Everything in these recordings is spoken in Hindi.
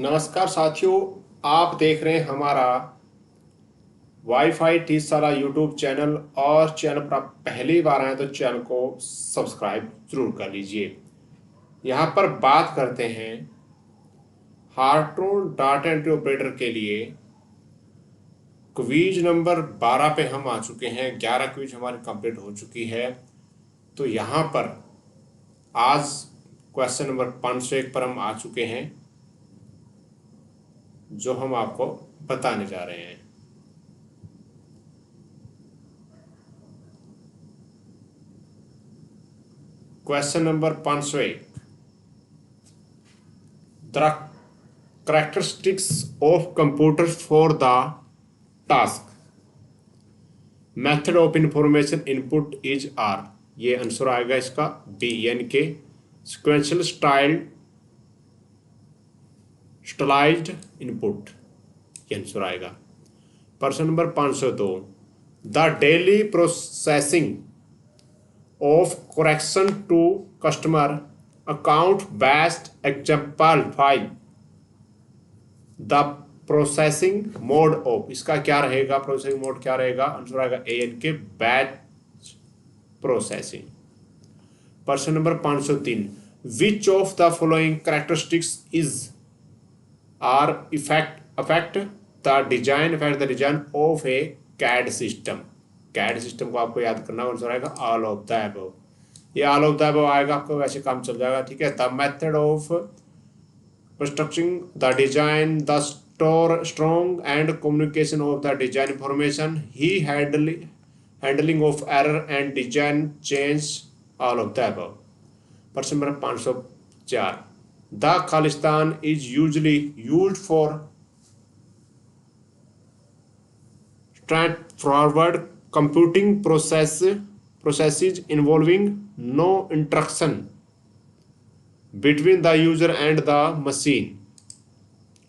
नमस्कार साथियों, आप देख रहे हैं हमारा वाईफाई 30 साला यूट्यूब चैनल। और चैनल पर आप पहली बार आए तो चैनल को सब्सक्राइब जरूर कर लीजिए। यहाँ पर बात करते हैं हार्ट्रोन डाटा एंट्री ऑपरेटर के लिए। क्वीज नंबर 12 पे हम आ चुके हैं। 11 क्वीज हमारी कंप्लीट हो चुकी है। तो यहाँ पर आज क्वेश्चन नंबर 501 पर हम आ चुके हैं, जो हम आपको बताने जा रहे हैं। Question number 501, the characteristics of computer for the task method of information input is R। ये आंसर आएगा इसका बी, यानी के sequential stylized input, ये आंसर आएगा। प्रश्न number 502, the daily processing of correction to customer account based example file, the processing mode of, इसका क्या रहेगा, प्रोसेसिंग मोड क्या रहेगा, आंसर आएगा A N K batch processing. प्रश्न number 503, which of the following characteristics is are affect the design of a CAD system. CAD system को आपको याद करना, आंसर आएगा ऑल ऑफ द अबव। ये ऑल ऑफ द अबव आएगा, आपको वैसे काम चल जाएगा। ठीक है, the method of constructing the design, the strong and communication of the design information, ही handling of error and design change, all of the above. प्रश्न नंबर 504, द खालिस्तान is usually used for straightforward computing processes involving no interaction between the user and the machine,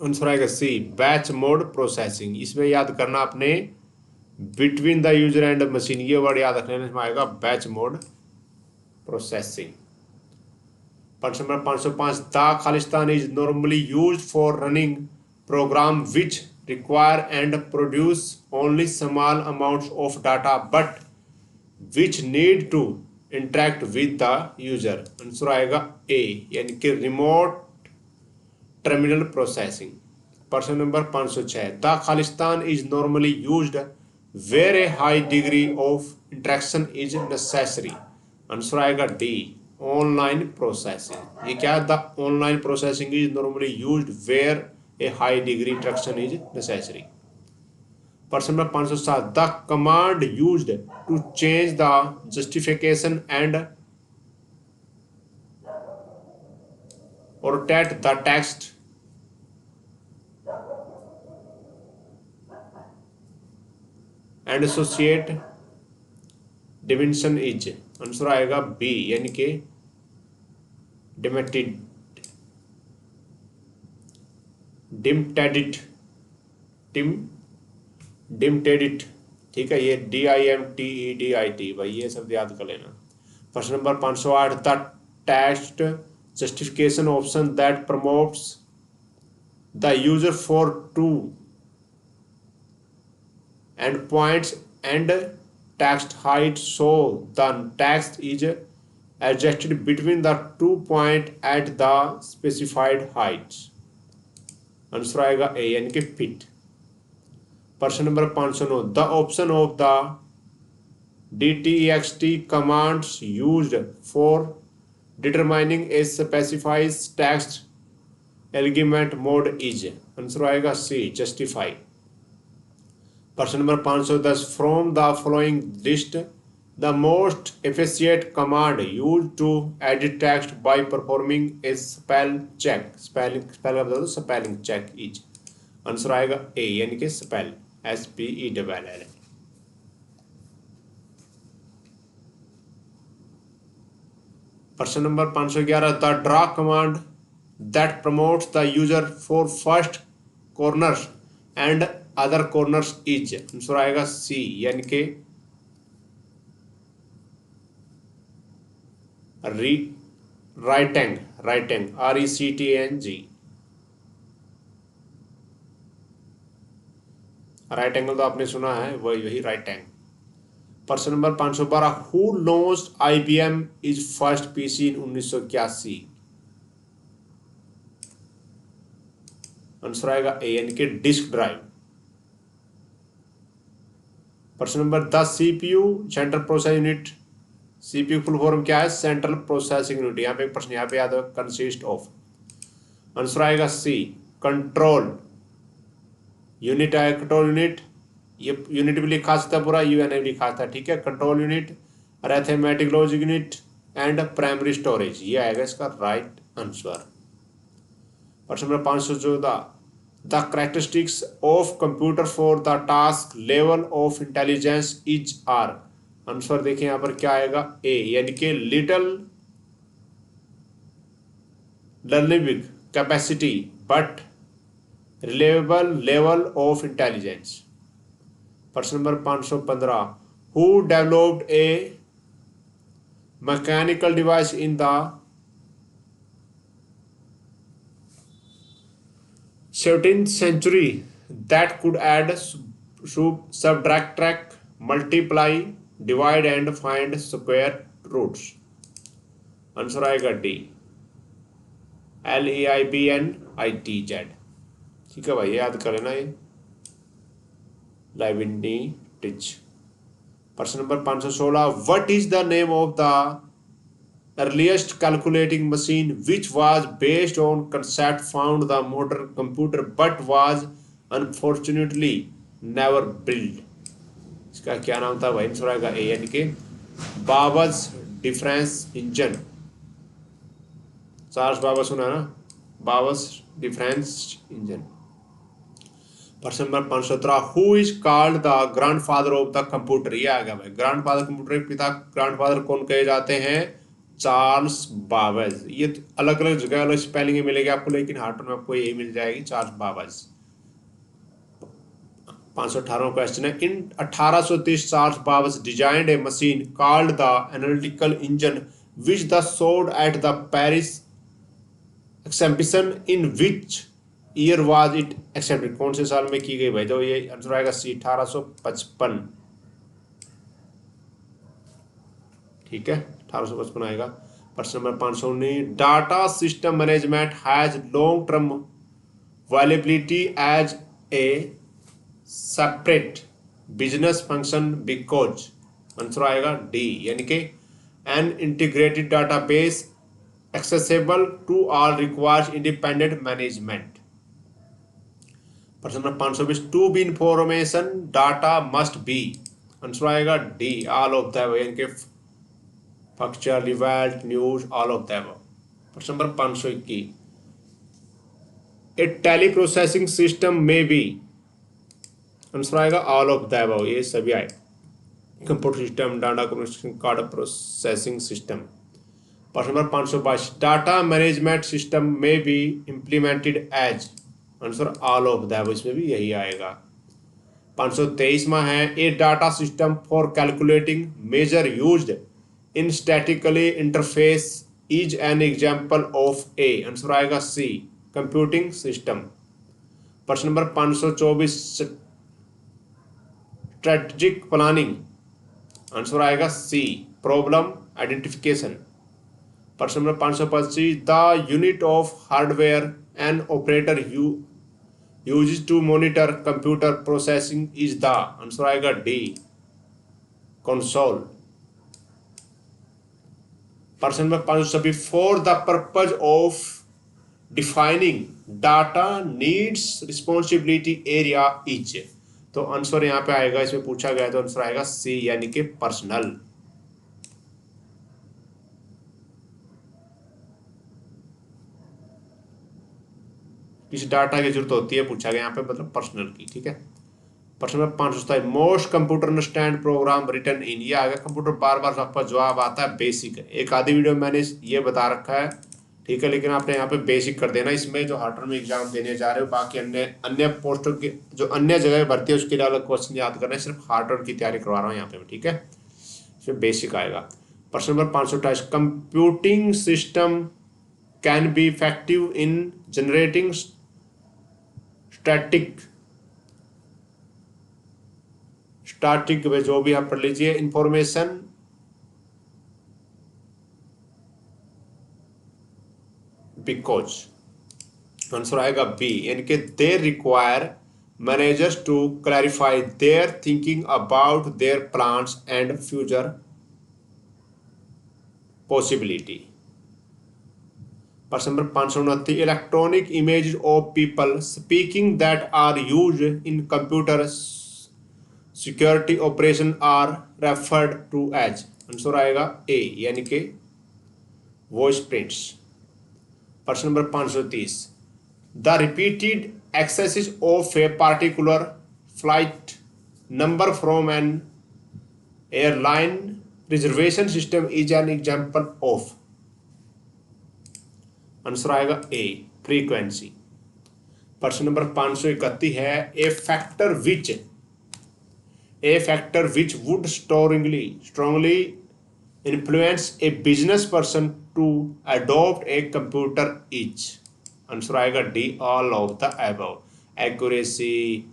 answer आएगा सी बैच मोड प्रोसेसिंग। इसमें याद करना आपने between the user and machine, ये वर्ड याद रखना, इसमें आएगा बैच मोड प्रोसेसिंग। प्रश्न नंबर 505, द खालिस्तान is normally used for running program which require and produce only small amounts of data but which need to interact with the user, answer आएगा ए, यानी कि रिमोट टर्मिनल प्रोसेसिंग। प्रश्न नंबर 506, द खालिस्तान is normally used where a high degree of interaction is necessary, answer आएगा डी, ऑनलाइन प्रोसेसिंग। ये क्या है, the online processing is normally used where a high degree interaction is necessary। प्रश्न number 507, the command used to change the justification and rotate the text and associate dimension is, answer आएगा बी, यानी कि डिमटेडिट। ठीक है, ये DIMTEDIT, भाई ये शब्द याद कर लेना। प्रश्न number 508, the text justification option that promotes the user for two end points and text height, so the text is adjusted between the 2 point at the specified heights, answer आएगा ए, यानी कि फिट। प्रश्न number 509, the option of the DTEXT commands used for determining a specified text element mode is, answer आएगा सी, जस्टिफाई। प्रश्न number 510, from the following list the most efficient command used to edit text by performing a spell check, spelling check is, answer आएगा ए, यानी कि स्पेल, SPELL। प्रश्न number 511, the draw command that promotes the user for first corners and other corners is, answer आएगा सी, यानी कि राइटेंग, RECTANG। राइट एंगल तो आपने सुना है, वही वही राइट एंगल। प्रश्न number 512, who launched IBM is first PC in 1981? Answer आएगा ए यानी कि डिस्क ड्राइव। प्रश्न number 10, CPU central process unit, CPU full form क्या है? Central processing unit. यहाँ पे एक प्रश्न यहाँ पे याद है, कंसिस्ट ऑफ। आंसर आएगा सी, कंट्रोल यूनिट आएगा। कंट्रोल यूनिट, ये यूनिट भी लिखा था पूरा, UN भी लिखा था, ठीक है। Control unit, arithmetic logic unit and primary storage, ये आएगा इसका राइट आंसर। प्रश्न नंबर 514, the characteristics of computer for the task level of intelligence is are. Answer देखिए यहाँ पर क्या आएगा? ए यानी कि little learning capacity but reliable level of intelligence. प्रश्न नंबर 515, who developed a mechanical device in the 17th century that could add, subtract, multiply, divide and find square roots? Answer आएगा डी, LEIBNITZ। ठीक है भाई, याद कर लेना ये, लाइबनिटीज। प्रश्न number 516, what is the name of the earliest calculating machine which was based on concept found the modern computer but was unfortunately never built? इसका क्या नाम था भाई? आंसर आएगा ए यानी कि Babbage's difference engine. Charles Babbage सुना ना, बाबर्स डिफरेंस इंजन। प्रश्न number 517, who is called the grandfather of the computer? ये आ गया भाई, ग्रैंडफादर कंप्यूटर के पिता ग्रैंडफादर कौन कहे जाते हैं? Charles Babbage. ये अलग अलग जगह अलग स्पेलिंग मिलेगी आपको, लेकिन हार्टन में आपको यही मिल जाएगी, चार्ल्स बाबेज। 518 क्वेश्चन है, इन 1830 Charles Babbage designed A machine called the analytical engine which the sold at the Paris exhibition in which year was it accepted? कौन से साल में की गई भाई? तो ये आंसर आएगा सी, 1855। ठीक है, 1855 आएगा। प्रश्न नंबर 519, data system management has long term availability as a separate business function because. Answer आएगा डी यानी कि an integrated database accessible to all requires independent management. प्रश्न नंबर 520, to be information data must be. Answer आएगा डी, ऑल ऑफ द यानी कि factual, event, news, all of them. प्रश्न नंबर 521, a teleprocessing system may be। आंसर आएगा all of the above, ये सभी आए। Computer system, data communication card processing system. प्रश्न नंबर 522, डाटा मैनेजमेंट सिस्टम में be implemented as. Answer all of the, इसमें भी यही आएगा। 523 में है, a data system for calculating measure used in statically interface is an example of a. Answer आएगा सी, कंप्यूटिंग सिस्टम। प्रश्न नंबर 524, स्ट्रेटेजिक प्लानिंग। आंसर आएगा सी, प्रॉब्लम आइडेंटिफिकेशन। प्रश्न नंबर 525, the unit of hardware an operator use to monitor computer processing is the. Answer आएगा डी, कंसोल। प्रश्न number 526, for the purpose of defining data needs responsibility area is. तो आंसर यहां पे आएगा, इसमें पूछा गया तो आंसर आएगा सी यानी कि पर्सनल। किस डाटा की जरूरत होती है पूछा गया यहाँ पे, मतलब पर्सनल की। ठीक है। प्रश्न number 527, most computer understand program written in. ये आ गया कंप्यूटर, बार बार आपका जवाब आता है बेसिक। एक आधी वीडियो में मैंने ये बता रखा है, ठीक है, लेकिन आपने यहाँ पे बेसिक कर देना इसमें जो हार्टर में एग्जाम देने जा रहे हो। बाकी अन्य अन्य पोस्टों के जो अन्य जगह भर्ती है उसके लिए अलग क्वेश्चन याद करना है, सिर्फ हार्टर की तैयारी करवा रहा हूँ यहाँ पे, ठीक है। इसमें बेसिक आएगा। प्रश्न नंबर 528, computing system can be effective in generating static starting में जो भी आप पढ़ लीजिए, इंफॉर्मेशन बिकॉज, आंसर आएगा बी, यानी कि they require managers to clarify their thinking about their plans and future possibility. प्रश्न नंबर 529, electronic image of people speaking that are use in computer security operation are referred to as, answer आएगा ए, यानी कि वॉइस प्रिंट्स। प्रश्न नंबर 530, the repeated access of a particular flight number from an airline reservation system is an example of, answer आएगा ए, फ्रीक्वेंसी। प्रश्न नंबर 531 है, a factor which would strongly influence a business person to adopt a computer is, answer आएगा D, all of the above. Accuracy,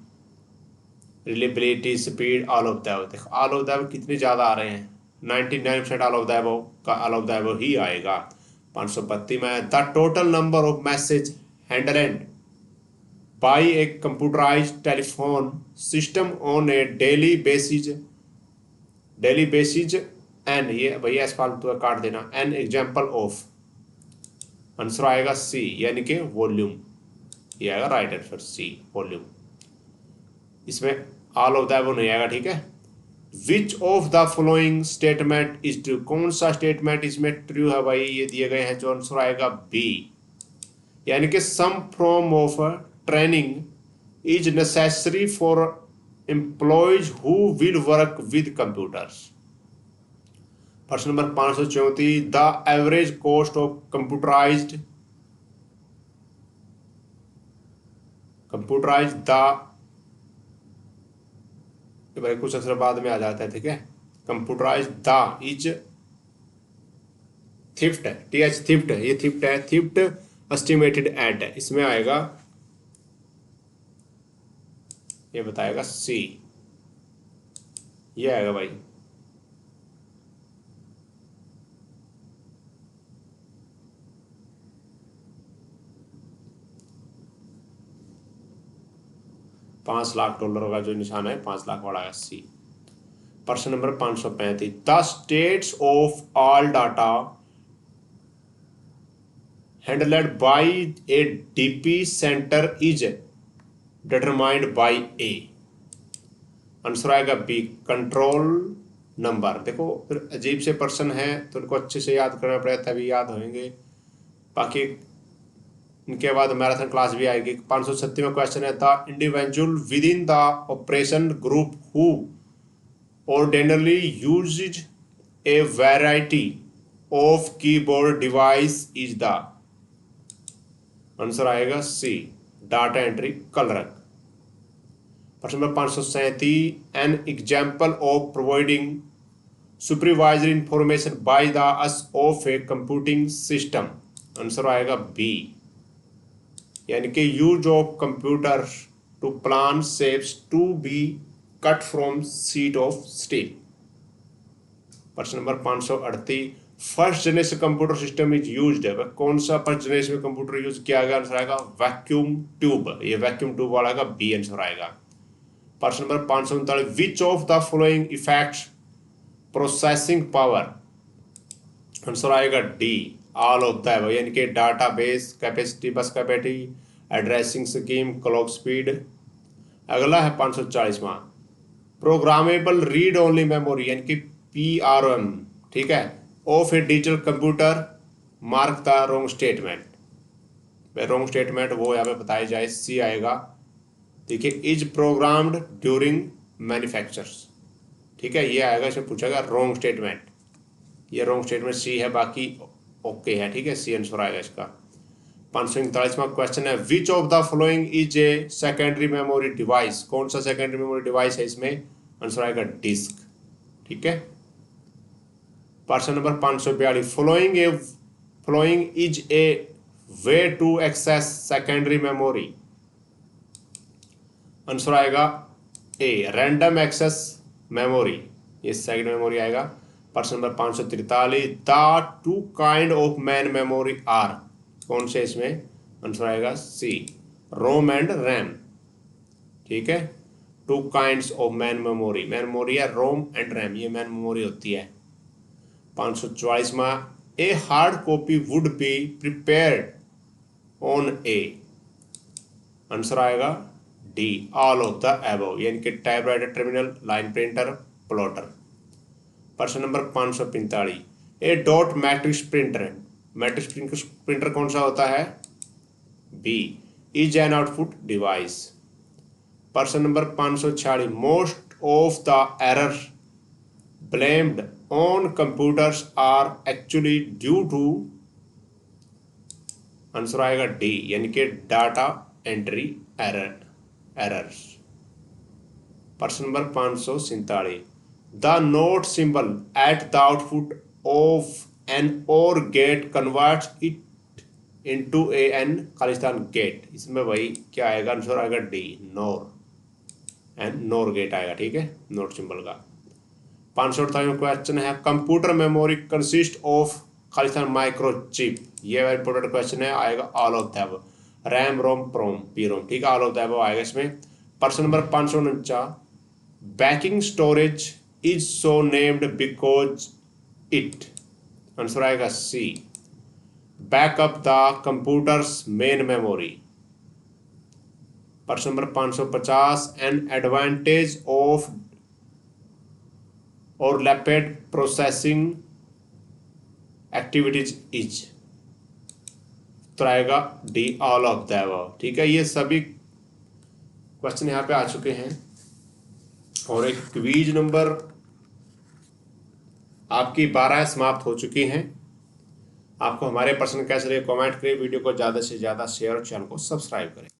reliability, speed, all of the above. देखो ऑल ऑफ द अबव कितने ज्यादा आ रहे हैं, 99% ऑल ऑफ द अबव का ऑल ऑफ द अबव ही आएगा। 532 में, the total number of message handled by a computerized telephone system on a daily basis an, ये भैया इस फालतू काट देना, एन एग्जाम्पल ऑफ, आंसर आएगा सी, यानी कि वॉल्यूम, ये आएगा राइट आंसर सी, वॉल्यूम। इसमें ऑल ऑफ द अबव नहीं आएगा, ठीक है। विच of the following statement is true, कौन सा स्टेटमेंट इसमें ट्रू है भाई, ये दिए गए हैं, जो आंसर आएगा बी, यानी कि some form of training is necessary for employees who will work with computers. प्रश्न नंबर 534, the average cost of computerized भाई कुछ अक्सर बाद में आ जाता है, ठीक है। कंप्यूटराइज द इज थिफ्ट है, टीएच थिफ्ट है, ये थिफ्ट है, थिफ्ट एस्टिमेटेड एट है, इसमें आएगा, ये बताएगा सी, ये आएगा भाई। $5 लाख का जो निशान है 5 लाख वाला है, सी। प्रश्न number 535, the states of all data handled by A DP centre is determined by A, answer आएगा बी, कंट्रोल नंबर। देखो फिर अजीब से पर्सन है तो उनको अच्छे से याद करना पड़ेगा, तभी याद होंगे, बाकी इनके बाद मैराथन क्लास भी आएगी। 537वां क्वेश्चन है, the individual with in the operation group who ordinarily uses a variety of keyboard device is the, answer आएगा सी, डाटा एंट्री क्लर्क। प्रश्न number 537, an example of providing supervisory information by the use of a computing system, answer आएगा बी, यानी कि use of computer to plan shapes to be cut from sheet of steel. प्रश्न number 538, first generation computer system is used है, कौन सा फर्स्ट जनरेशन में कंप्यूटर यूज किया गया, आंसर आएगा वैक्यूम ट्यूब, ये वैक्यूम ट्यूब वाला का बी आंसर आएगा। प्रश्न number 539, which of the following effects processing power, answer आएगा डी, ऑल ऑफ द, यानी कि डाटाबेस कैपेसिटी, बस capacity, addressing scheme, clock speed. अगला है 540वां, प्रोग्रामेबल रीड ओनली मेमोरी, यानी कि PRM, ठीक है, of A digital computer, mark the wrong statement, wrong statement वो यहाँ पे बताई जाए, सी आएगा। देखिए, इज प्रोग्राम्ड ड्यूरिंग मैन्युफैक्चर्स, ठीक है, ये आएगा, इसमें पूछेगा रॉन्ग स्टेटमेंट, ये रॉन्ग स्टेटमेंट सी है, बाकी ओके है, ठीक है, सी आंसर आएगा इसका। 539वां क्वेश्चन है, विच of the following is a secondary memory device, कौन सा सेकेंडरी मेमोरी डिवाइस है इसमें, आंसर आएगा डिस्क, ठीक है। प्रश्न number 542, following is a way to access secondary memory, answer आएगा ए, रैंडम एक्सेस मेमोरी, ये सेकेंड मेमोरी आएगा। प्रश्न number 543, the two kind of main memory are, कौन से इसमें आंसर आएगा सी, रोम एंड रैम। ठीक है, two kinds of main memory, main memory है रोम एंड रैम, ये मैन मेमोरी होती है। 544, a hard copy would be prepared on a, answer आएगा D, all of the above, यानी कि typewriter, terminal, line printer, plotter. प्रश्न नंबर 545, a dot matrix printer, matrix printer कौन सा होता है, B, is an output device. प्रश्न नंबर 546, most of the error blamed on computers are actually due to, answer आएगा डी, यानी कि डाटा एंट्री एरर्स। प्रश्न नंबर 547, the not symbol at the output of an or gate converts it into a an खालिस्तान गेट, इसमें वही क्या आएगा, आंसर आएगा D, nor, and nor gate आएगा। ठीक है, नोट सिंबल का। 548 क्वेश्चन है, कंप्यूटर मेमोरी कंसिस्ट ऑफ खालिस्तान माइक्रोचिप, ये इंपॉर्टेंट क्वेश्चन है, आएगा all of the, RAM, ROM, prom, P ROM. ठीक है, ऑल ऑफ द आएगा इसमें। प्रश्न number 549, backing storage is so named because it, answer आएगा C, backup the computers main memory. प्रश्न नंबर 550, एन एडवांटेज ऑफ और रैपिड प्रोसेसिंग एक्टिविटीज इज, तो आएगा D, all of the above. ठीक है, ये सभी क्वेश्चन यहाँ पे आ चुके हैं। और एक क्विज नंबर आपकी 12 समाप्त हो चुकी हैं। आपको हमारे प्रश्न कैसे लगे कमेंट करें, वीडियो को ज़्यादा से ज़्यादा शेयर और चैनल को सब्सक्राइब करें।